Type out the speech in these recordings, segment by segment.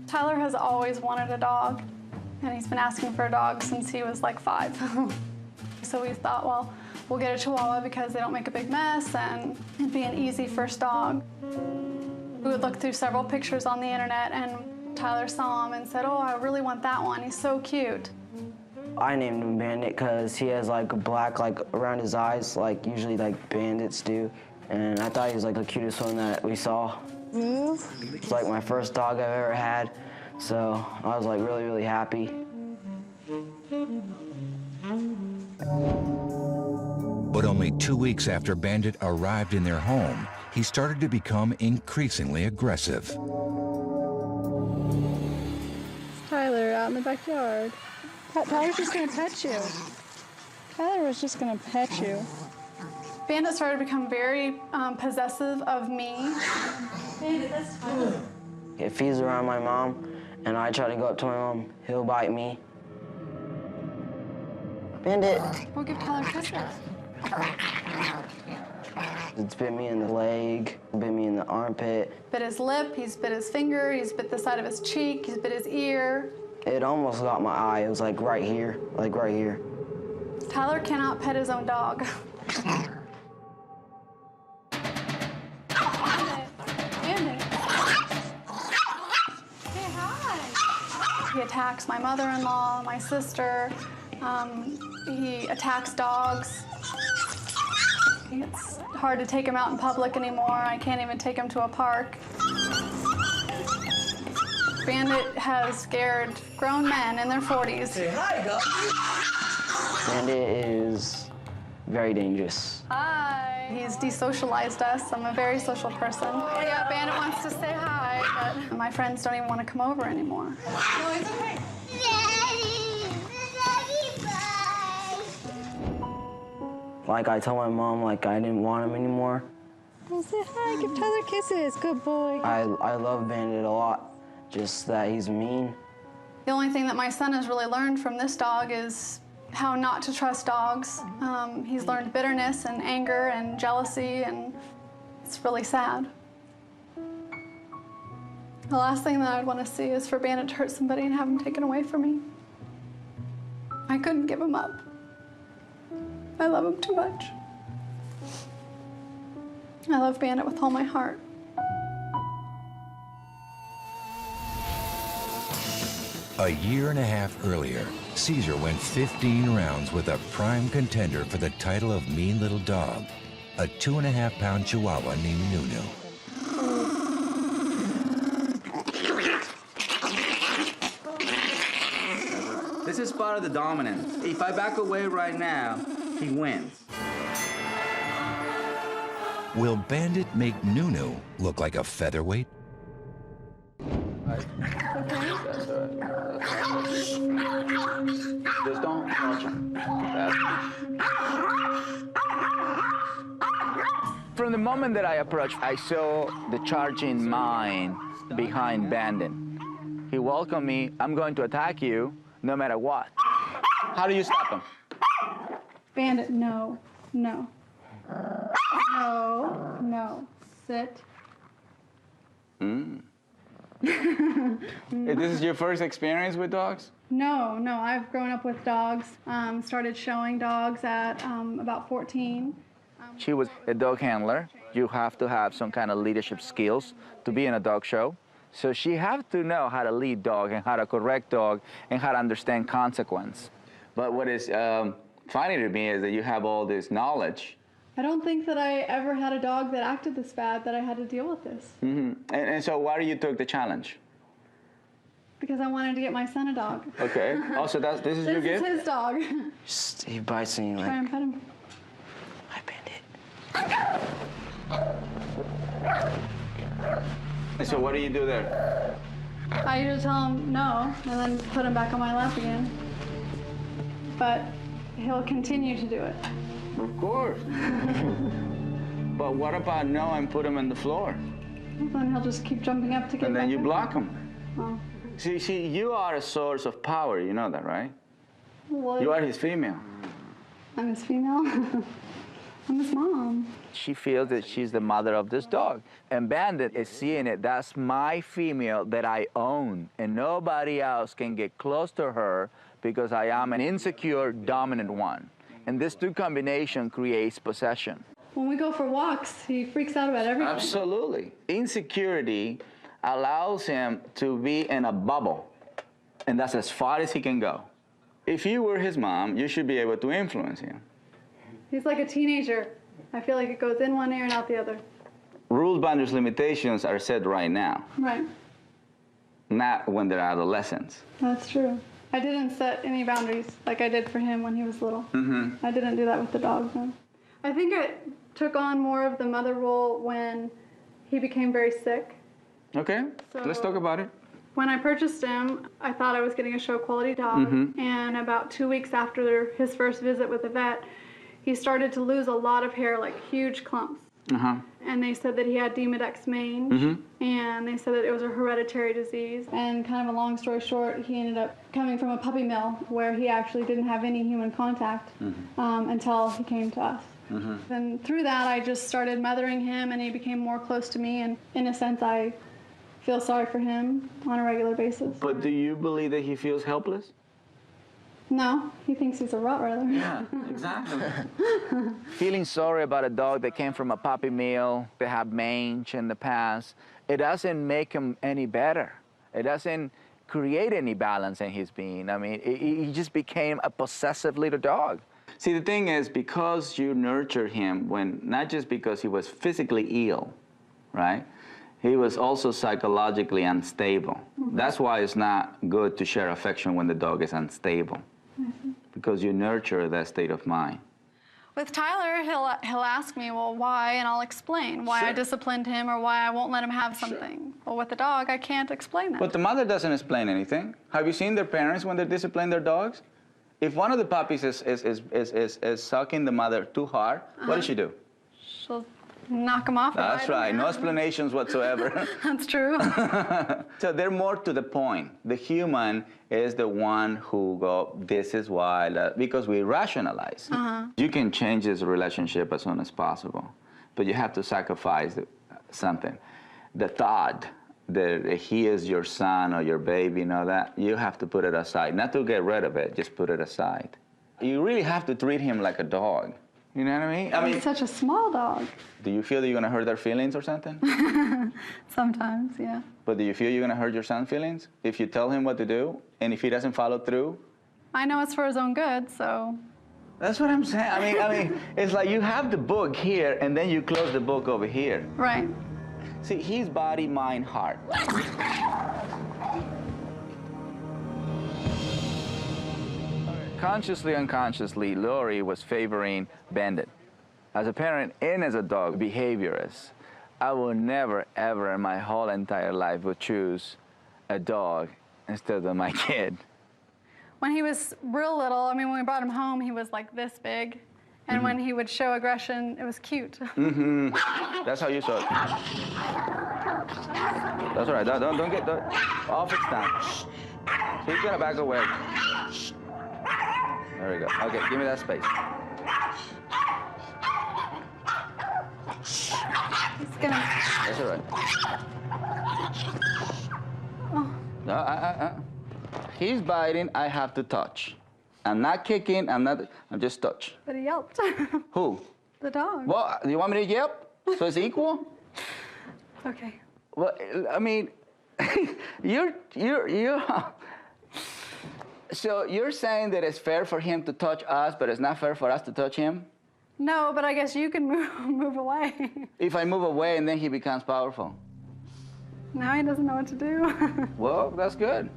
Tyler has always wanted a dog, and he's been asking for a dog since he was like 5. So we thought, well, we'll get a Chihuahua because they don't make a big mess and it'd be an easy first dog. We would look through several pictures on the internet, and Tyler saw him and said, oh, I really want that one. He's so cute. I named him Bandit because he has like black around his eyes, like usually like bandits do. And I thought he was like the cutest one that we saw. It's like my first dog I've ever had, so I was like really, really happy. But only 2 weeks after Bandit arrived in their home, he started to become increasingly aggressive. Tyler, out in the backyard. Tyler's just gonna pet you. Tyler was just gonna pet you. Bandit started to become very possessive of me. Bandit, that's Tyler. If he's around my mom and I try to go up to my mom, he'll bite me. Bandit. We'll give Tyler kisses. It's bit me in the leg, bit me in the armpit. Bit his lip, he's bit his finger, he's bit the side of his cheek, he's bit his ear. It almost got my eye. It was like right here, like right here. Tyler cannot pet his own dog. He attacks my mother-in-law, my sister. He attacks dogs. It's hard to take him out in public anymore. I can't even take him to a park. Bandit has scared grown men in their 40s. Say hi, guys. Bandit is very dangerous. Hi. He's desocialized us. I'm a very social person. Yeah, Bandit wants to say hi, but my friends don't even want to come over anymore. No, it's okay. Like I told my mom, like I didn't want him anymore. Well, say hi, give Tyler kisses. Good boy. I love Bandit a lot, just that he's mean. The only thing that my son has really learned from this dog is how not to trust dogs. He's learned bitterness and anger and jealousy, and it's really sad. The last thing that I'd want to see is for Bandit to hurt somebody and have him taken away from me. I couldn't give him up. I love him too much. I love Bandit with all my heart. A year and a half earlier, Cesar went 15 rounds with a prime contender for the title of Mean Little Dog, a 2.5-pound Chihuahua named Nunu. This is part of the dominance. If I back away right now, he wins. Will Bandit make Nunu look like a featherweight? Just don't touch him. From the moment that I approached, I saw the charging mind behind Bandit. He welcomed me. I'm going to attack you no matter what. How do you stop him? Bandit, no, no. No, no. Sit. This is your first experience with dogs? No, no, I've grown up with dogs. Started showing dogs at about 14. She was a dog handler. You have to have some kind of leadership skills to be in a dog show. So she had to know how to lead dog and how to correct dog and how to understand consequence. But what is funny to me is that you have all this knowledge. I don't think that I ever had a dog that acted this bad that I had to deal with this. And so why you took the challenge? Because I wanted to get my son a dog. Okay. Also, this is your gift? This is his dog. He bites me like. Try and pet him. Hi, Bandit. And so what do you do there? I usually tell him no, and then put him back on my lap again. But he'll continue to do it. Of course. But what about no and put him on the floor? Then he'll just keep jumping up to get And then back you up. block him. Oh. See, you are a source of power. You know that, right? Well, You are his female. I'm his female. I'm his mom. She feels that she's the mother of this dog. And Bandit is seeing it. That's my female that I own, and nobody else can get close to her because I am an insecure, dominant one. And this two combination creates possession. When we go for walks, he freaks out about everything. Absolutely. Insecurity allows him to be in a bubble, and that's as far as he can go. If you were his mom, you should be able to influence him. He's like a teenager. I feel like it goes in one ear and out the other. Rules, boundaries, limitations are set right now, Right. not when they're adolescents. That's true. I didn't set any boundaries like I did for him when he was little. I didn't do that with the dog then. I think I took on more of the mother role when he became very sick. Okay, let's talk about it. When I purchased him, I thought I was getting a show quality dog. And about 2 weeks after his first visit with the vet, he started to lose a lot of hair, like huge clumps. And they said that he had Demodex mange, and they said that it was a hereditary disease. And kind of a long story short, he ended up coming from a puppy mill where he actually didn't have any human contact until he came to us. And through that, I just started mothering him, and he became more close to me. And in a sense, I feel sorry for him on a regular basis. But do you believe that he feels helpless? No, he thinks he's a Rottweiler. Yeah, exactly. Feeling sorry about a dog that came from a puppy mill, that had mange in the past, it doesn't make him any better. It doesn't create any balance in his being. I mean, he just became a possessive little dog. See, the thing is, because you nurtured him when, not just because he was physically ill, right? He was also psychologically unstable. That's why it's not good to share affection when the dog is unstable, because you nurture that state of mind. With Tyler, he'll ask me, well, why, and I'll explain why I disciplined him or why I won't let him have something. Well, with the dog, I can't explain that. But the mother doesn't explain anything. Have you seen their parents when they discipline their dogs? If one of the puppies is sucking the mother too hard, what does she do? She'll knock him off. That's right, no explanations whatsoever. That's true. So they're more to the point. The human is the one who go, this is why, because we rationalize. You can change this relationship as soon as possible, but you have to sacrifice something. The thought that he is your son or your baby and all that, you have to put it aside. Not to get rid of it, just put it aside. You really have to treat him like a dog. You know what I mean? He's such a small dog. Do you feel that you're gonna hurt their feelings or something? Sometimes, yeah. But do you feel you're gonna hurt your son's feelings? If you tell him what to do, and if he doesn't follow through? I know it's for his own good, so. That's what I'm saying. I mean, it's like you have the book here, and then you close the book over here. Right. See, he's body, mind, heart. Consciously, unconsciously, Lori was favoring Bandit. As a parent and as a dog behaviorist, I will never, ever in my whole entire life would choose a dog instead of my kid. When he was real little, I mean, when we brought him home, he was like this big. And when he would show aggression, it was cute. That's how you saw it. That's all right. Don't get off its time. He's gonna back away. There we go. Okay, give me that space. He's gonna. That's all right. Oh. No, He's biting. I have to touch. I'm not kicking. I'm just touch. But he yelped. Who? The dog. Well, do you want me to yelp? So it's equal? Okay. Well, I mean, you're. So you're saying that it's fair for him to touch us, but it's not fair for us to touch him? No, but I guess you can move away. If I move away and then he becomes powerful? Now he doesn't know what to do. Well, that's good.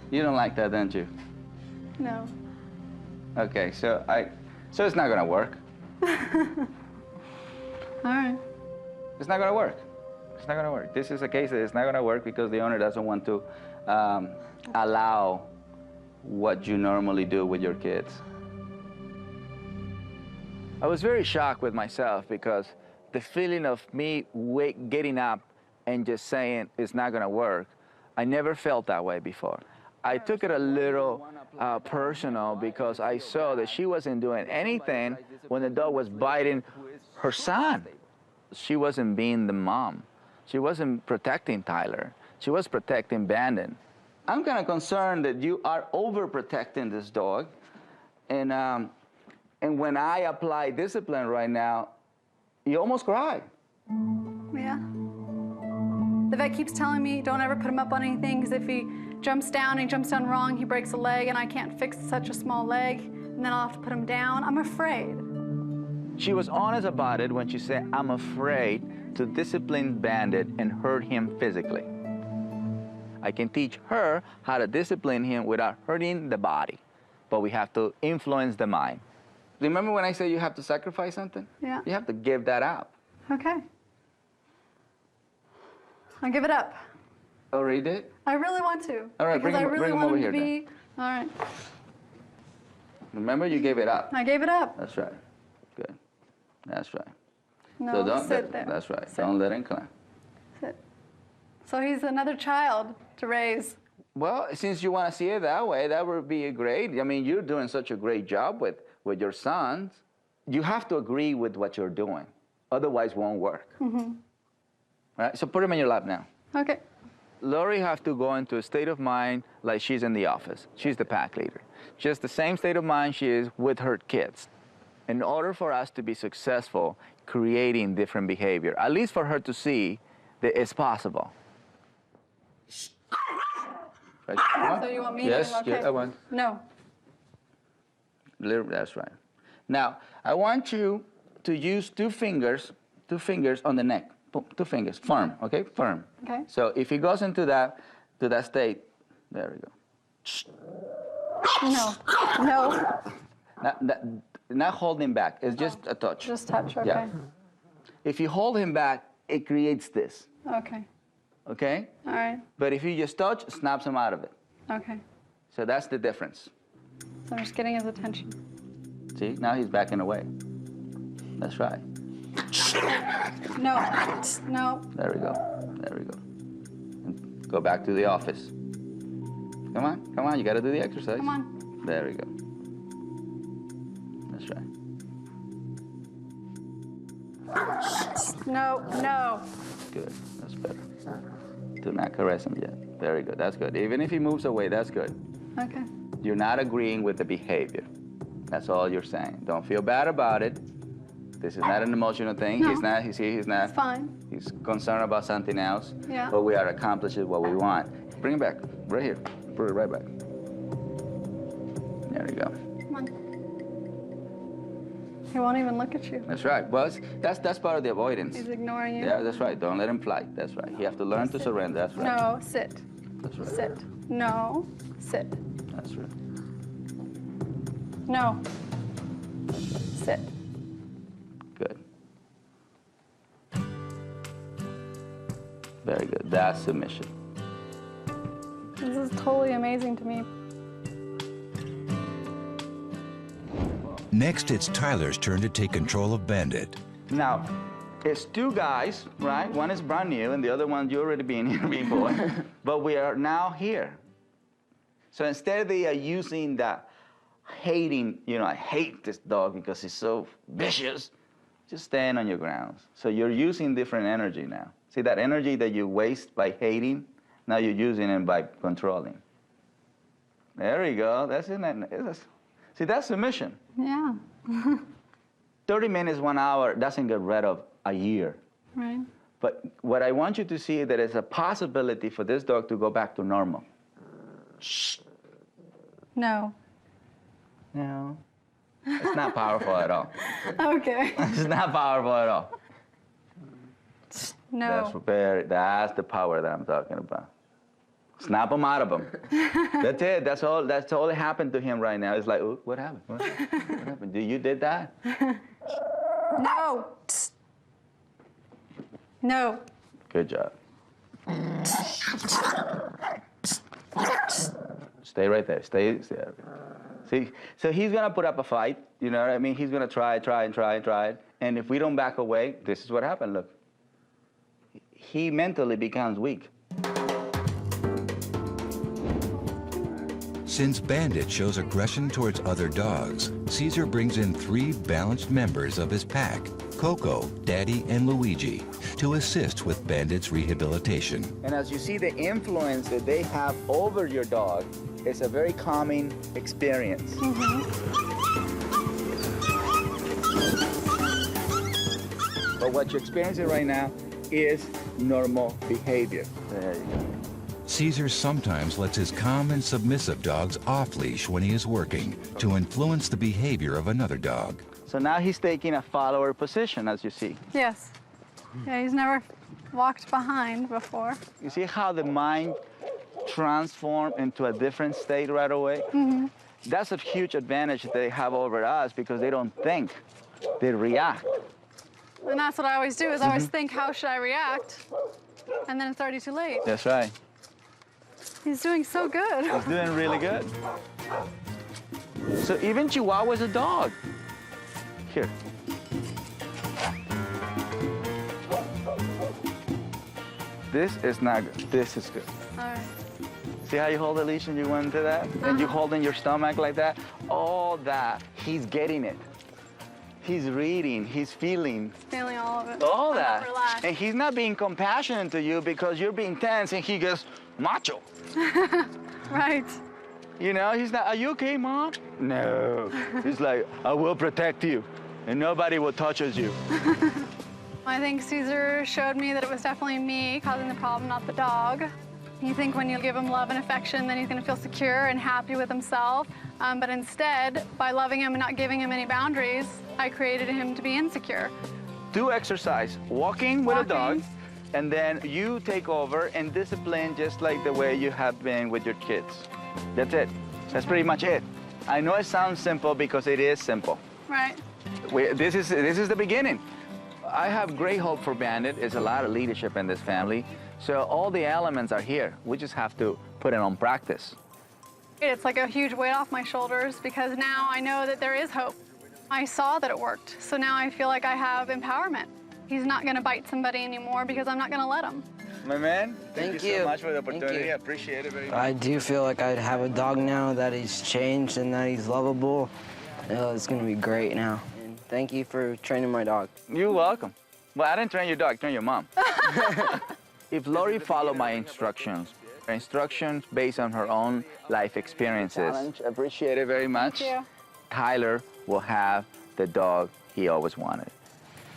You don't like that, don't you? No. Okay, so it's not gonna work. All right. It's not gonna work. It's not gonna work. This is a case that it's not gonna work because the owner doesn't want to allow what you normally do with your kids. I was very shocked with myself because the feeling of me getting up and just saying it's not gonna work, I never felt that way before. I took it a little personal because I saw that she wasn't doing anything when the dog was biting her son. She wasn't being the mom. She wasn't protecting Tyler. She was protecting Bandit. I'm kind of concerned that you are overprotecting this dog. And when I apply discipline right now, you almost cry. Yeah. The vet keeps telling me don't ever put him up on anything because if he jumps down and he jumps down wrong, he breaks a leg and I can't fix such a small leg and then I'll have to put him down. I'm afraid. She was honest about it when she said, I'm afraid to discipline Bandit and hurt him physically. I can teach her how to discipline him without hurting the body, but we have to influence the mind. Remember when I said you have to sacrifice something? Yeah. You have to give that up. Okay. I'll give it up. Oh, really did? I really want to. All right, because I really bring him want over him to here be. All right. Remember, you gave it up. I gave it up. That's right. Good. That's right. No, So don't, sit there. That's right. Sit. Don't let him climb. Sit. So he's another child to raise. Well, since you want to see it that way, that would be great. I mean, you're doing such a great job with your sons. You have to agree with what you're doing. Otherwise, it won't work. Mm-hmm. Right? So put him in your lap now. Okay. Lori have to go into a state of mind like she's in the office. She's the pack leader. Just the same state of mind she is with her kids. In order for us to be successful creating different behavior, at least for her to see that it's possible. Right. So you want me yes, to? Okay. Yes, I want. No. That's right. Now, I want you to use two fingers on the neck. Two fingers, firm, okay? Firm. Okay. So if he goes into that state, there we go. No. No. Not holding back, it's just a touch. Just touch, okay. Yeah. If you hold him back, it creates this, Okay. okay? All right. But if you just touch, it snaps him out of it. Okay. So that's the difference. So I'm just getting his attention. See, now he's backing away. That's right. No. No. There we go. There we go. And go back to the office. Come on, you gotta do the exercise. Come on. There we go. That's right. No. No. Good, that's better. Do not caress him yet. Very good, that's good. Even if he moves away, that's good. Okay. You're not agreeing with the behavior. That's all you're saying. Don't feel bad about it. This is not an emotional thing. No. He's not. It's fine. He's concerned about something else. Yeah. But we are accomplishing what we want. Bring it back, right here. Put it right back. There you go. Come on. He won't even look at you. That's right. Well, that's part of the avoidance. He's ignoring you. Yeah, that's right. Don't let him fly. That's right. You have to learn to surrender. That's right. No. Sit. That's right. Sit. No. Sit. That's right. No. Sit. Good. Very good. That's submission. This is totally amazing to me. Next, it's Tyler's turn to take control of Bandit. Now, it's two guys, right? One is brand new, and the other one you already been here before. But we are now here. So instead they are using the hating, I hate this dog because he's so vicious. Just stand on your grounds. So you're using different energy now. See that energy that you waste by hating? Now you're using it by controlling. There you go. That's it. See, that's submission. Yeah. 30 minutes, 1 hour doesn't get rid of a year. Right. But what I want you to see is that it's a possibility for this dog to go back to normal. Shh. No. No. It's not powerful at all. Okay. It's not powerful at all. No. That's the power that I'm talking about. Snap him out of him. That's it. That's all that happened to him right now. It's like, ooh, what happened? What happened? You did that? No. No. Good job. Stay right there. Stay there. See, so he's gonna put up a fight. You know what I mean? He's gonna try it. And if we don't back away, this is what happened. Look. He mentally becomes weak. Since Bandit shows aggression towards other dogs, Cesar brings in 3 balanced members of his pack, Coco, Daddy, and Luigi, to assist with Bandit's rehabilitation. And as you see, the influence that they have over your dog is a very calming experience. But what you're experiencing right now is normal behavior. There you go. Cesar sometimes lets his calm and submissive dogs off-leash when he is working to influence the behavior of another dog. So now he's taking a follower position, as you see. Yes. Yeah, he's never walked behind before. You see how the mind transforms into a different state right away? That's a huge advantage that they have over us because they don't think, they react. And that's what I always do, is I always think, how should I react? And then it's already too late. That's right. He's doing so good. He's doing really good. So even Chihuahua's a dog. Here. This is not good. This is good. All right. See how you hold the leash and you went to that? And you hold in your stomach like that? All that, he's getting it. He's reading, he's feeling. Feeling all of it. All I'm that. not relaxed. And he's not being compassionate to you because you're being tense and he goes, macho. Right. You know, he's not, are you okay, Mom? No. He's like, I will protect you and nobody will touch you. I think Cesar showed me that it was definitely me causing the problem, not the dog. You think when you give him love and affection, then he's going to feel secure and happy with himself. But instead, by loving him and not giving him any boundaries, I created him to be insecure. Do exercise, walking with a dog, and then you take over and discipline just like the way you have been with your kids. That's it. That's pretty much it. I know it sounds simple because it is simple. Right. This is the beginning. I have great hope for Bandit. There's a lot of leadership in this family. So all the elements are here. We just have to put it on practice. It's like a huge weight off my shoulders because now I know that there is hope. I saw that it worked, so now I feel like I have empowerment. He's not going to bite somebody anymore because I'm not going to let him. My man, thank you so much for the Thank opportunity. you. I appreciate it very much. I do feel like I have a dog now, that he's changed and that he's lovable. It's going to be great now. And thank you for training my dog. You're welcome. Well, I didn't train your dog, I trained your mom. If Lori followed my instructions based on her own life experiences, I appreciate it very much. Thank you. Tyler will have the dog he always wanted.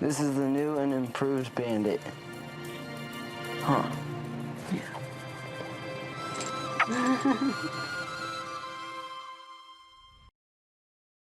This is the new and improved Bandit. Huh. Yeah.